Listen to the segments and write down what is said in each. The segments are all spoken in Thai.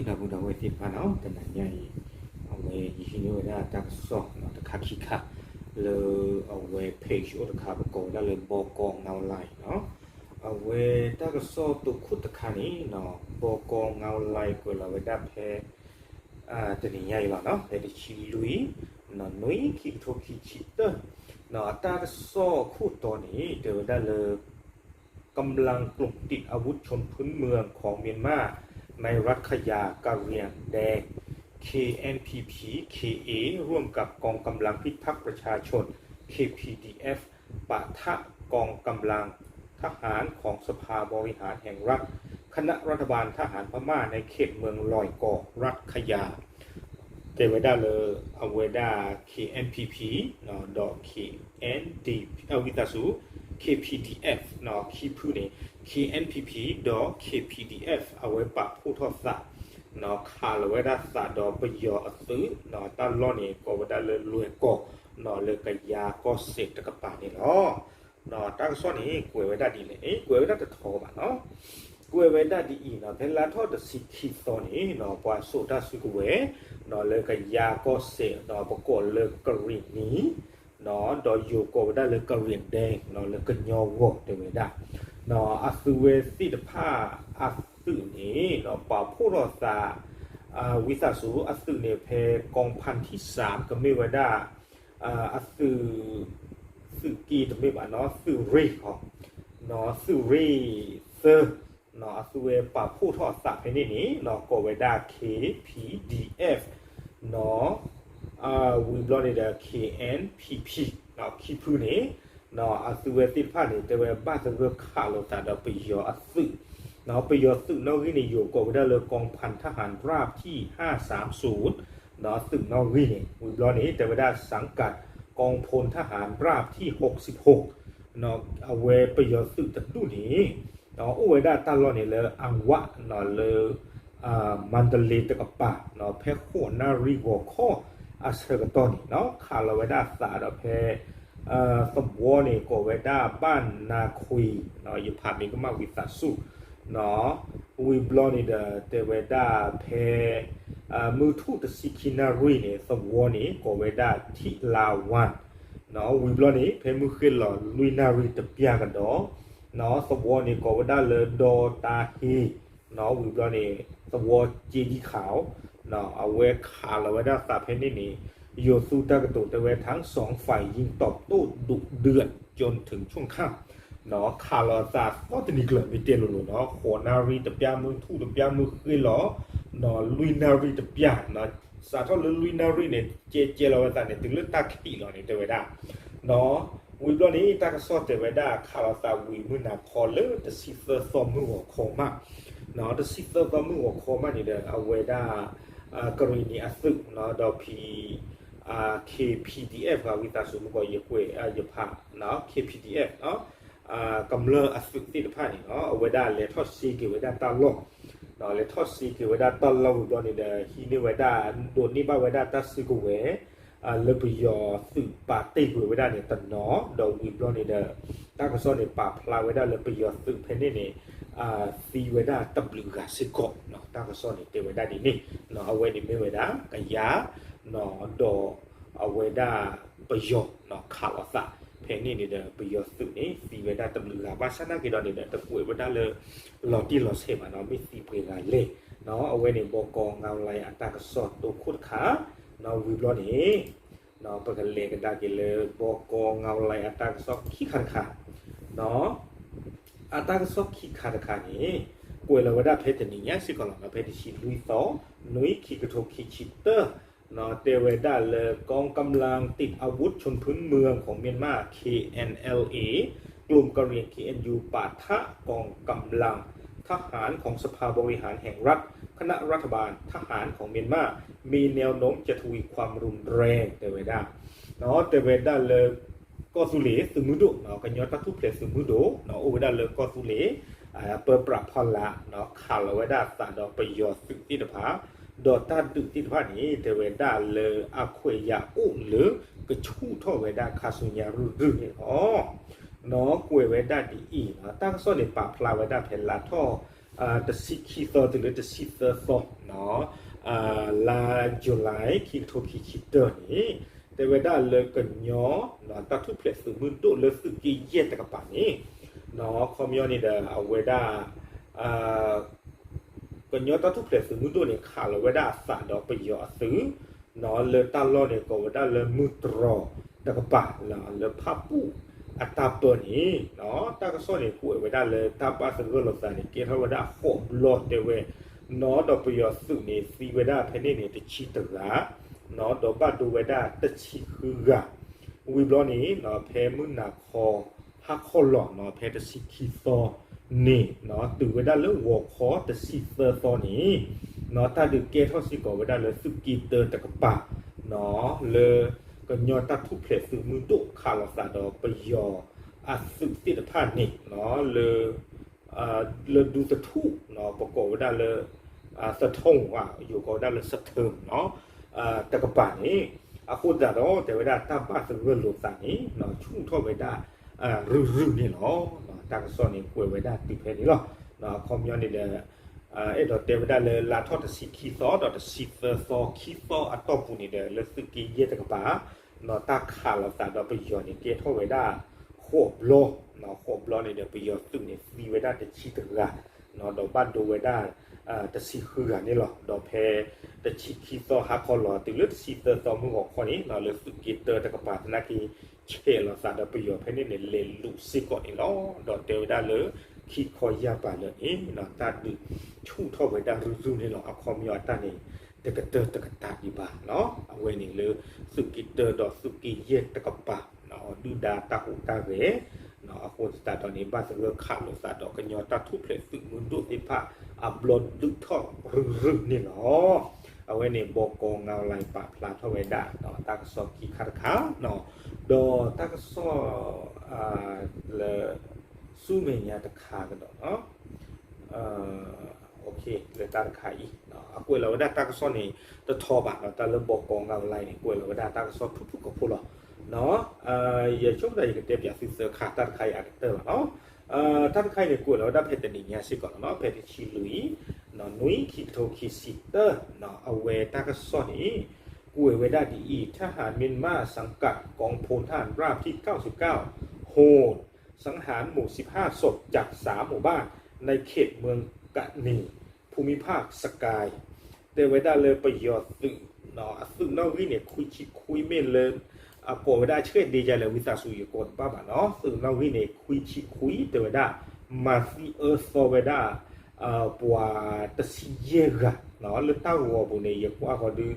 na bu da we ti pa no ta na nyai awe yi ni we da ta so no ta kha ki kha le awe page o ta kha ba ko da le bo ko ngau lai no awe ta ka so tu khu ta kha ni no bo ko ngau lai ko la we da phe ta ni nyai ba no le ti chi lui no nui ki tho ki chi ta no ta ka so khu to ni de we da leกำลังกลุ่มติดอาวุธชนพื้นเมืองของเมียนมาในรัฐขยากะเหรี่ยงแดง KNPP KA ร่วมกับกองกำลังพิทักษ์ประชาชน KPDF ปะทะกองกำลังทหารของสภาบริหารแห่งรัฐคณะรัฐบาลทหารพม่าในเขตเมืองลอยก่อรัฐขยาเจเวดาเลอเวดา KNPP เนาะดอก KND วิตาสู KPDF เนาะคีพูนี่ KNPP ดอก KPDF เอาไว้ปะผู้ทอดสัตว์เนาะคาลเวดาสัตว์ดอกปยอซื้อเนาะตาล้อนี่ก็เวดาเลยรวยก็เนาะเลยกะยาก็เสร็จตะกะปานี่เนาะเนาะตั้งซ้อนนี่กวยเวดาดีเลยกวยเวดาจะทอบ่เนาะกวยเวดาดีอีเนาะเวลาทอดสิคิดตอนนี้เนาะกว่าโซดาสุกเวเนาะเลยกะยาก็เสร็จเนาะปกฏเลยกะรินี้เนาะดอยอยู่ก็ได้เลยกะเรียนแดงเนาะเลยก็ยอวอกได้ได้เนาะอัศเวสิตผ้าอัศนี้เนาะป่าผู้รอดาวิสาสูอัศเนี่ยเพกองพันที่3ก็ไม่ว่าได้อัศสื่อกีจะไม่ว่าเนาะสื่อเร่ของเนาะสื่อเร่เซอร์เนาะอัศเวป่าผู้ทอดสัตว์ให้นี่เนาะก็ไว้ได้ KPDF เนาะwe blocked the KNPP เนาะคีพูนี่เนาะอัศเวติดผ้านี่แต่ว่าบ้านจะเลือกข่าวเราแต่เราไปยออัศเนาะไปยอสึกนอกที่นี่อยู่ก็ได้เลยกองพันทหารราบที่530เนาะสึกนอกที่นี่ we blocked นี่แต่ว่าได้สังกัดกองพลทหารราบที่66เนาะเอาไว้ไปยอสึกจากดูนี้เนาะเอาไว้ได้ตลอดนี่เลยอังวะเนาะเลยมันตะเลตะกะปะเนาะแพ้โคนารีวอข้ออาเซกตอนนี่เนาะคาลเวดาสาดเพสมวนี่ก็เวดาบ้านนาคุยเนาะอยู่ภาพนี้ก็มาวิสาสุเนาะวิบลอนี่เตเวดาเพมือทูตสิกินารีนี่สมวนี่ก็เวดาทิลาวันเนาะวิบลอนี่เพมือขึ้นหล่อลุยนารีตะเปียกันดอเนาะสมวนี่ก็เวดาเลดอตาฮีเนาะวิบลอนี่สมวจีดีขาวเนาะเอาไว้ขาเราไว้ได้สาเพนนี่โยซูตากระตุกแต่ไว้ทั้ง2ฝ่ายยิงตอบโต้ดุเดือดจนถึงช่วงค่ำเนาะขาเราซาก็จะนี่เกิดไม่เตียนหรอกเนาะโคนารีตะเปียมือทูตะเปียมือขึ้นหรอเนาะลุยนารีตะเปียเนาะซาทอลุยนารีเนี่ยเจเราไว้แต่เนี่ยถึงเลือกตาขีหรอเนี่ยแต่ไว้ได้เนาะวิบลอนี้ตากระสอบแต่ไว้ได้ขาเราซาวิมือหนาพอเลยแต่ซิเฟอร์ซอมมือหัวโคมากเนาะแต่ซิเฟอร์ซอมมือหัวโคมากนี่เด้อเอาไว้ได้กรณีอัศเนาะดอพีKPDF กับวิตาสุมก็เยอะกว่าเยอะผ่าเนาะ KPDF เนาะกำเริบอัศติดผ่านี่เนาะเอาไว้ได้เลทอซีเกี่ยวไว้ได้ตลอดเนาะเลทอซีเกี่ยวไว้ได้ตลอดตอนนี้เด้อฮีนี่ไว้ได้โดนนี่บ้าไว้ได้ตัดซื้อกูเวเลปยอสื่อปาตีกูไว้ได้เนี่ยตันเนาะดอกวิบลอนี่เด้อตั้งกระสอบเนี่ยปาพลาไว้ได้เลปยอสื่อเพนนี่เนี่ยซีไว้ได้ตับลึกาสิกอเนาะตั้งกระสอบเนี่ยเตไว้ได้ดีนี่เนาะเอาไว้นี่ไม่ไว้ได้กะยาเนาะดอเอาไว้ได้ประโยชน์เนาะข่าวสารเพลงนี้นี่เด้อประโยชน์สุดนี้สีไว้ได้ตำลึงลาบ้านชนะกี่ดอนนี่เด้อตะกุยไว้ได้เลยหลอดที่หลอดเสพเนาะไม่สีเปลือยเลยเนาะเอาไว้ในบกเงาไหลอัตรากระสอบตัวคุดขาเนาะวิบลอนี่เนาะประกันเลกันได้กี่เลยบกเงาไหลอัตรากระสอบขี้ขันขาเนาะอัตรากระสอบขี้ขันขานี่กวยเราไว้ได้เพชรนี่ยังสิก่อนเราเพชรชิลุยต่อนุ้ยขี้กระทบขี้ชิตเตอร์เนาะเตเวดาเลยกองกำลังติดอาวุธชนพื้นเมืองของเมียนมา KNLA กลุ่มกะเหรี่ยง KNU ปะทะกองกำลังทหารของสภาบริหารแห่งรัฐคณะรัฐบาลทหารของเมียนมามีแนวโน้มจะทวีความรุนแรงเตเวดาเนาะเตเวดาเลยก็สุเลสมุดุเนาะกันยอดตัทุเพลสมุดุเนาะโอเวดาเลยก็สุเลเปิดปรับพละเนาะข่าวเวดาสาดอกประโยชน์สุติภาดอต้าดึกที่ผ่านนี้เทเวดาเลยอาควยยาอุ้หรือกระชู่ท่อเวดาคาสุญญารื่อเนี่ยอ๋อเนาะกวยเวดาดีอีเนาะตั้งซ่อนในปากพลาเวดาเพลาท่อแต่สิคีโซถึงจะสิเตอร์ซอเนาะ นาะลาจุไลคิโทคิคิเตอร์นี่แต่เวลาเลยกันย้อเนาะตัดทุกเพลสมือตัวเลยสึกกี่เย็ดตะกับป่านนี้เนาะคอมยอนี่เด้อเอาเวลากันย้อตัดทุกเพลสมือตัวเนี่ยขาเลยเวลาสั่งดอกไปย้อซื้อเนาะเลยตาล้อเนี่ยก็เวลาเลยมือตรอตะกับป่าเนาะเลยพับปูอัตราเปิดนี้เนาะตาก็ซ้อนเนี่ยคุยไว้ได้เลยตาป้าสังเกตเราใส่เนี่ยเกี่ยวกับว่าได้หอบหลอดเดเวเนาะดอกประโยชน์สุดเนี่ยซีไว้ได้ภายในเนี่ยจะชี้ตระเนาะดอกบ้านดูไว้ได้จะชี้คือวิบล้อนี้เนาะแพ้มือหนักคอหักคอหลอดเนาะแพ้จะชี้ขีซอนี่เนาะตื่นไว้ได้เรื่องหัวคอจะชี้เซอร์ซอนี้เนาะถ้าดูเกทเท่าซีก่อไว้ได้เลยสุกีเตอร์ตะกปะเนาะเลยก็ย้อนตัดทุกเพลสื่อมือตุขาลสาดอไปยอสึกติดผ่านนี่เนาะเลยดูสะทุเนาะประกอบได้เลยสะทงว่าอยู่ก็ได้เลยสะเทิมเนาะแต่กระป่านี้คุณจะเนาะแต่เวลาตามบ้านสึกเรื่องหลุดสานี้เนาะชุ่มท่อไว้ได้รื่นนี่เนาะตั้งซ้อนนี่กล้วยไว้ได้ติดเพลนี่เนาะคอมยอนนี่เด้อดอกเตวได้เลยลาทอดสิคีซอดอกสิเฟอร์ซอคีซออัตตอปูนี่เด้อเลยสึกกี่เยตะกป่าเนาะตาขาเราสาดอกไปย้อนนี่เกท่อไว้ได้โคบโลเนาะโคบโลนี่เดี๋ยวไปย้อนซึ่งนี่มีไว้ได้จะชี้ตระเนาะดอกบ้านดูไว้ได้จะชี้คือนี่หรอดอกแพจะชี้คีซอฮักคอหล่อติลึกซีเตอร์ซอมือของคนนี้เนาะเลยสึกกี่เตอร์ตะกป่าธนาคีเชเราสาดอกไปย้อนภายในเนี่ยเลนลุซิก่อนนี่เนาะดอกเตวได้เลยคิดคอยยาป่าเลยเนาะตาดูชุ่มท่อไว้ได้รุ่นนี่เนาะเอาคอมยอตานี่ตะกะเตอตะกะตาดีบ่าเนาะเอาไว้นี่เลยสุกิเตอดอกสุกิเยตะกะปะเนาะดูดาตาหูตาเวเนาะคนสตาตอนนี้บ้านเรื่องขาดลงสตาดอกกันยอตาทุกเพลสึกมุนดูติพะอับลนดึกท่อรึ่งนี่เนาะเอาไว้นี่บอกกองเงาลายปะพลาทไว้ได้เนาะตากซอกีคาร์ขาวเนาะดอตากซอเลสู้เมียตะขากันเนาะโอเคเลยตาขายเนาะกล้วยเราได้ตากซ้อนนี่ตะทอบะเราตาเริ่มบอกกองเราอะไรนี่กล้วยเราได้ตากซ้อนทุกๆกับพวกเราเนาะอย่าชอบใดก็เต็มอย่าซื้อเสือขาดตาขายอันเตอร์เนาะตาขายเนี่ยกล้วยเราได้เพชรนี่เนี่ยสิก่อนเนาะเพชรชีลุยเนาะนุ้ยคิโตคิซิเตอร์เนาะเอาไว้ตากซ้อนนี่กล้วยไว้ได้ดีทหารเมียนมาสังกัดกองพลทหารราบที่99โฮสังหารหมู่15ศพจาก3หมู่บ้านในเขตเมืองกะนีภูมิภาคสกายเดไว้ได้เลยประโยชน์ซึ่งเนาะซึ่งนอกวิเนี่ยคุยเมนเลยปวดไว้ได้เชื่อดีใจเลยวิสาสุยกนป้าบ้าเนาะซึ่งนอกวิเนี่ยคุยเดไว้ได้มาซีโซไว้ได้ปัวตะซีเยกะเนาะเลือดเต้าวัวบุเนี่ยยังว่าเขาดู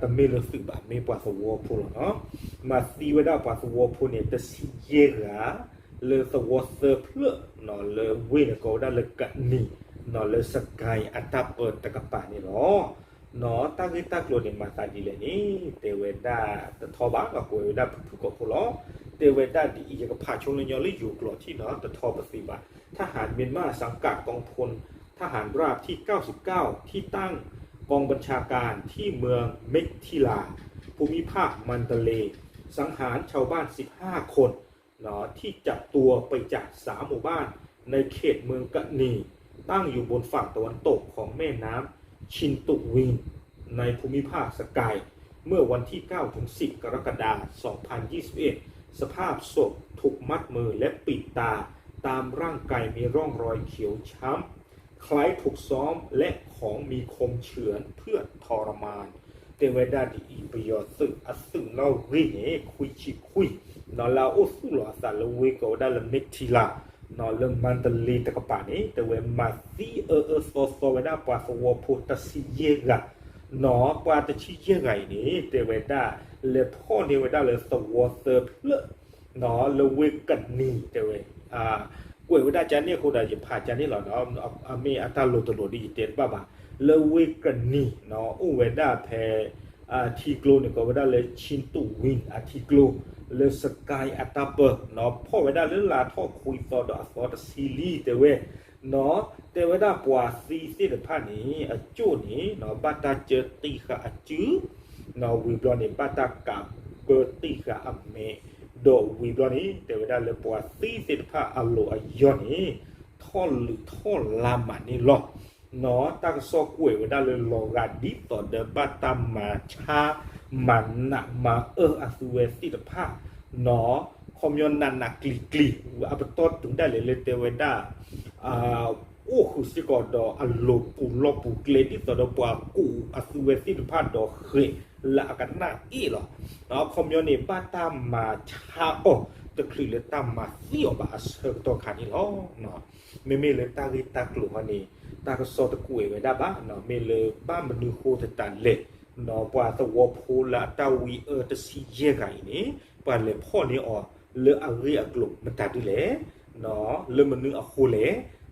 ตะเมลสึกแบบไม่ปัวสวัวพูเนาะมาซีไว้ได้ปัวสวัวพูเนี่ยตะซีเยกะเลยสวัสดิ์เพลเนาะเลยเว้นก็ได้เลยกันนี่เนาะเลยสกายอัตราเปิดตะกปานี่เนาะตั้งที่ตั้งโลนี่มาตาดีเลยนี่เตเวด้าแต่ทอบางกับกูได้ผู้กับผู้ล้อเตเวด้าดีอีกกับผ่าชงเลยยอเลยอยู่กลอที่เนาะแต่ทอปฏิบัติทหารเมียนมาสังกัดกองพลทหารราบที่99ที่ตั้งกองบัญชาการที่เมืองเมกทิลาภูมิภาคมันเตเลสังหารชาวบ้าน15คนเนาะที่จับตัวไปจาก3หมู่บ้านในเขตเมืองกะนีตั้งอยู่บนฝั่งตะวันตกของแม่น้ำชินตุวินในภูมิภาคสกายเมื่อวันที่9ถึง10กรกฎาคม2021สภาพศพถูกมัดมือและปิดตาตามร่างกายมีร่องรอยเขียวช้ำคล้ายถูกซ้อมและของมีคมเฉือนเพื่อทรมานเตเวดาดีอีประโยชน์ซึ่งเราเรียกคุยนอลาโอสุลาสารเวโกได้ละเมทิลานอลมันตลีตะกปานี้แต่เวมาซีโซเวดาปาสวอพุตซิเยกะนอปาตชิเยไงนี้เตเวดาเลพ่อเนเวดาเลสวอเซอร์เพลนอเลเวกันนีเตเวกวยเวดาจานเนี่ยโคดาจะผ่าจานนี่หรอเนาะเมอัตาโลตโลดีเตนบ้าเลเวกันนีเนาะอุเวดาแพทีโกลเนี่ยก็เวดาเลชินตุวินทีโกลเลสกายอัตาเปอร์เนาะพ่อเวดาเลลาท่อคุยต่อดอสอตซีรีเตเวเนาะเตเวดาปัวซีเสดพานี้จูนี้เนาะบัตาเจติกะจื้อเนาะวิบลอนี่บัตากาเบติกะอเมโดวิบลอนี่เตเวดาเลปัวซีเสดพาอโลอยอนี่ท่อหรือท่อลามานี่หรอ nó tăng so quỷ với đa lên lò gà đi tỏ đờ ba tam mà cha mà nặng mà à suy si tập ha nó không nhon nặng nặng kli kli và bắt tốt chúng ta lên tê với đa ô khu sĩ còn đó lô pu kle đi tỏ đó qua cụ suy si tập ha đó khệ là cái nặng ý rồi nó không nhon này ba tam mà chaตะคลีเลตามาเสียวบาเซอร์ตัวขานี่ล้อเนาะไม่เลยตาลิตากลุ่มอันนี้ตาก็สอตะกุยไว้ได้บ้าเนาะไม่เลยบ้านมันดูโคตรตันเละเนาะว่าตะวอพูละตาวีตะซีเยไงนี่ปานเลยพ่อนี่อ๋อเลอะเรียกลุ่มมันตัดดิเละเนาะเลมันนึกอะโคเละ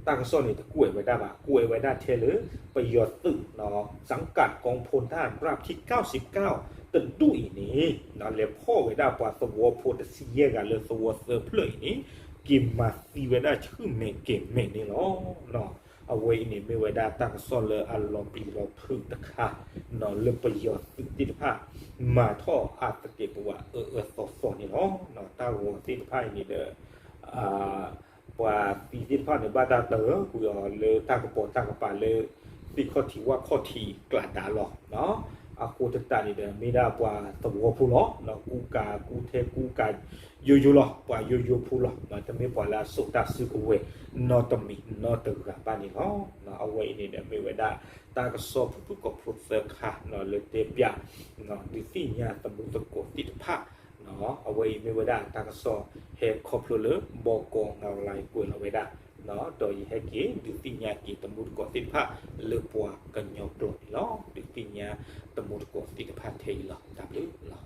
ตาก็สอนี่ตะกุยไว้ได้บ้ากุยไว้ได้เทเลยประโยชน์ตึกเนาะสังกัดกองพลทหารราบที่99ตึงดุยนี่นั่นเลยพ่อไว้ได้ปว่าสวอโพดซีเยกันเลยสวอเซอร์เพลย์นี่กิมมาซีไว้ได้ชื่อเมเกมเมนี่เนาะเอาไว้นี่ไม่ไว้ได้ตั้งซ่อนเลยอัลลอปีเราพึ่งตะค่ะเนาะเรื่องประโยชน์ติดผ้ามาท่ออาตะเก็บว่าสอนี่เนาะตั้งหัวติดผ้านี่เด้อว่าติดผ้าในบ้านตาเต๋อกูเลยตั้งกระโปรงตั้งกระปาเลยติดข้อที่ว่าข้อที่กลาดดาหรอกเนาะaku tetap ni dah meda puan tawo pula nak ku te ku ka yo lah puan yo pula nak temi puan la sok ta su ku we no temi no te ka pa ni lo na awai ni dah me we da ta ka so pu ko professor kha no le te pya no di si nya tamu to ko ti pha no awai me we da ta ka so he koplo bo ko ngau lai ku la we da nó rồi hay kia được tin nhà kỳ tầm một có tin phá lừa bùa cần nhau rồi lo được tin nhà tầm một có tin phá thì lo đáp lý lo